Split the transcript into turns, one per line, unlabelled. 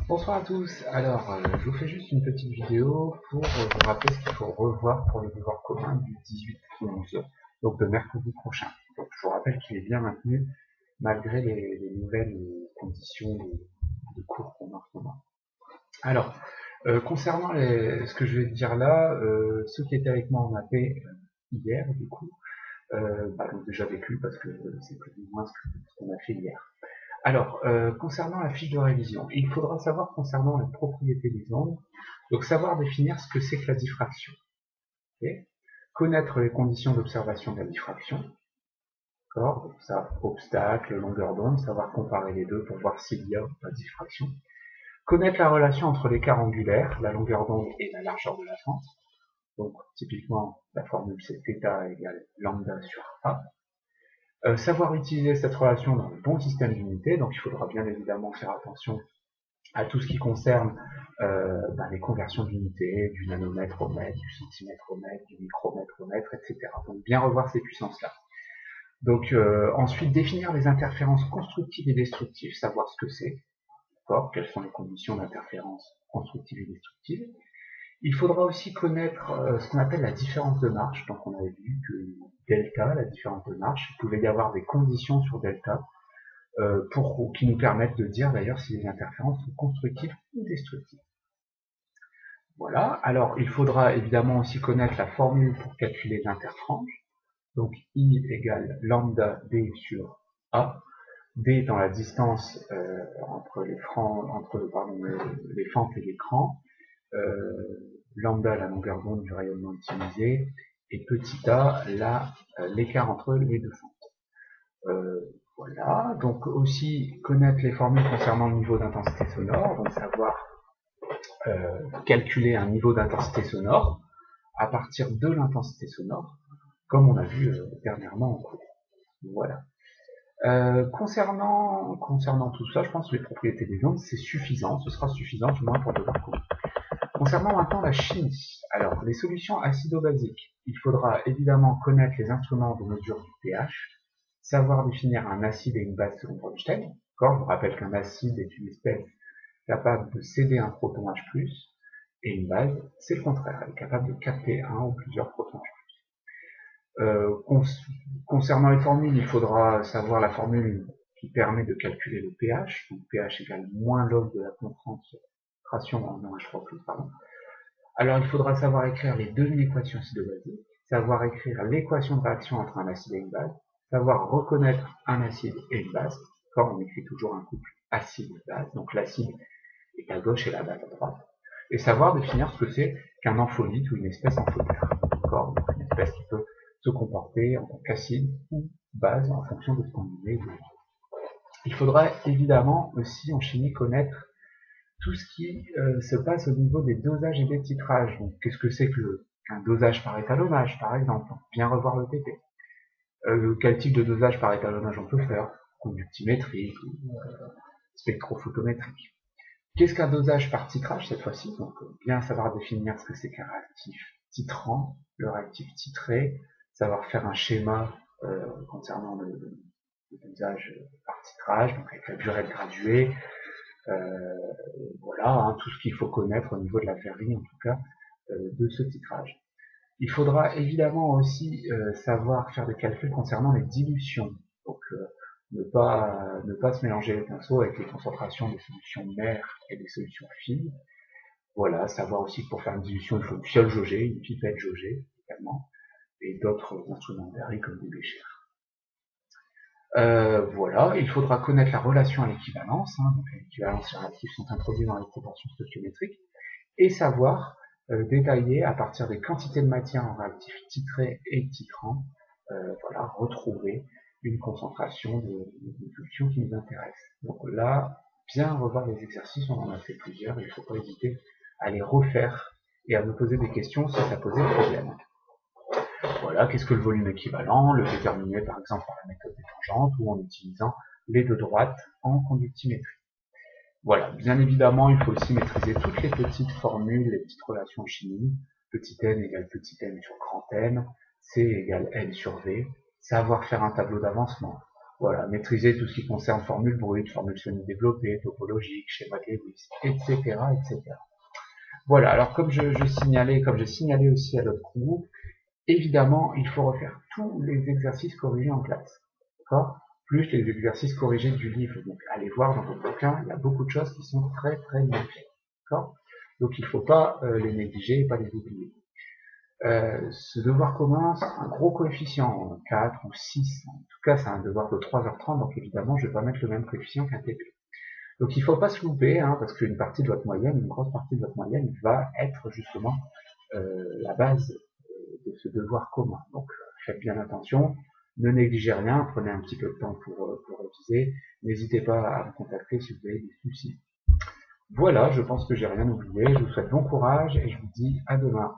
Bonsoir à tous. Alors, je vous fais juste une petite vidéo pour vous rappeler ce qu'il faut revoir pour le devoir commun du 18-11, donc de mercredi prochain. Donc, je vous rappelle qu'il est bien maintenu malgré les nouvelles conditions de cours qu'on a en ce moment. Alors, concernant ce que je vais dire là, ceux qui étaient avec moi en AP hier, du coup, l'ont déjà vécu parce que c'est plus ou moins ce qu'on a fait hier. Alors, concernant la fiche de révision, il faudra savoir concernant la propriété des angles, donc savoir définir ce que c'est que la diffraction. Okay, connaître les conditions d'observation de la diffraction, d'accord, ça, obstacle, longueur d'onde, savoir comparer les deux pour voir s'il y a pas de diffraction. Connaître la relation entre l'écart angulaire, la longueur d'onde et la largeur de la fente. Donc, typiquement, la formule c'est θ égale lambda sur A. Savoir utiliser cette relation dans le bon système d'unité, donc il faudra bien évidemment faire attention à tout ce qui concerne les conversions d'unités, du nanomètre au mètre, du centimètre au mètre, du micromètre au mètre, etc. Donc bien revoir ces puissances-là. Donc ensuite, définir les interférences constructives et destructives, savoir ce que c'est, d'accord, quelles sont les conditions d'interférence constructive et destructive. Il faudra aussi connaître ce qu'on appelle la différence de marche. Donc on avait vu que delta, la différence de marche, il pouvait y avoir des conditions sur delta qui nous permettent de dire d'ailleurs si les interférences sont constructives ou destructives. Voilà, alors il faudra évidemment aussi connaître la formule pour calculer l'interfrange. Donc I égale lambda D sur A. D étant la distance entre les fentes et l'écran. Lambda, la longueur d'onde du rayonnement utilisé. Et petit a, l'écart entre les deux fentes. Voilà, donc aussi connaître les formules concernant le niveau d'intensité sonore, donc savoir calculer un niveau d'intensité sonore à partir de l'intensité sonore, comme on a vu dernièrement en cours. Voilà. Concernant tout ça, je pense que les propriétés des ondes, c'est suffisant, ce sera suffisant du moins pour le devoir commun. Concernant maintenant la chimie, alors les solutions acido-basiques, il faudra évidemment connaître les instruments de mesure du pH, savoir définir un acide et une base selon Bronsted. Je vous rappelle qu'un acide est une espèce capable de céder un proton H+, et une base, c'est le contraire, elle est capable de capter un ou plusieurs protons H+. Concernant les formules, il faudra savoir la formule qui permet de calculer le pH, donc pH égale moins log de la concentration en OH3+, pardon. Alors il faudra savoir écrire les demi-équations acido-basiques, savoir écrire l'équation de réaction entre un acide et une base, savoir reconnaître un acide et une base, comme on écrit toujours un couple acide-base, donc l'acide est à gauche et la base à droite, et savoir définir ce que c'est qu'un ampholyte ou une espèce ampholaire, d'accord, donc une espèce qui peut se comporter en tant qu'acide ou base en fonction de ce qu'on y met. Il faudra évidemment aussi en chimie connaître tout ce qui se passe au niveau des dosages et des titrages. Donc qu'est-ce que c'est qu'un dosage par étalonnage, par exemple, bien revoir le TP. Quel type de dosage par étalonnage on peut faire, conductimétrique ou spectrophotométrique. Qu'est-ce qu'un dosage par titrage cette fois-ci? Donc bien savoir définir ce que c'est qu'un réactif titrant, le réactif titré, savoir faire un schéma concernant le dosage par titrage, donc avec la burette graduée, voilà, hein, tout ce qu'il faut connaître au niveau de la verrerie en tout cas de ce titrage. Il faudra évidemment aussi savoir faire des calculs concernant les dilutions, donc ne pas se mélanger les pinceaux avec les concentrations des solutions mères et des solutions fines. Voilà, savoir aussi que pour faire une dilution, il faut une fiole jaugée, une pipette jaugée également, et d'autres instruments verrerie comme des béchères. Voilà, il faudra connaître la relation à l'équivalence, hein, donc l'équivalence et les réactifs sont introduits dans les proportions stoichiométriques, et savoir détailler à partir des quantités de matière en réactifs titrés et titrants, voilà, retrouver une concentration de solution qui nous intéresse. Donc là, bien revoir les exercices, on en a fait plusieurs, il ne faut pas hésiter à les refaire et à me poser des questions si ça posait problème. Voilà, qu'est-ce que le volume équivalent? Le déterminer par exemple par la méthode des tangentes ou en utilisant les deux droites en conductimétrie. Voilà, bien évidemment, il faut aussi maîtriser toutes les petites formules, les petites relations chimiques. Petit n égale petit m sur grand N, C égale N sur V, savoir faire un tableau d'avancement, Voilà, maîtriser tout ce qui concerne formule brute, formule semi-développée, topologique, schéma de Lewis, etc., etc. Voilà, alors comme je signalais, comme j'ai signalé aussi à l'autre groupe, évidemment, il faut refaire tous les exercices corrigés en classe. D'accord? Plus les exercices corrigés du livre. Donc, allez voir dans votre bouquin, il y a beaucoup de choses qui sont très très bien faites. D'accord? Donc, il ne faut pas les négliger et pas les oublier. Ce devoir commun, c'est un gros coefficient, 4 ou 6. En tout cas, c'est un devoir de 3h30, donc évidemment, je ne vais pas mettre le même coefficient qu'un TP. Donc, il ne faut pas se louper, hein, parce qu'une partie de votre moyenne, une grosse partie de votre moyenne, va être justement la base de ce devoir commun. Donc, faites bien attention, ne négligez rien, prenez un petit peu de temps pour réviser. N'hésitez pas à me contacter si vous avez des soucis. Voilà, je pense que j'ai rien oublié. Je vous souhaite bon courage et je vous dis à demain.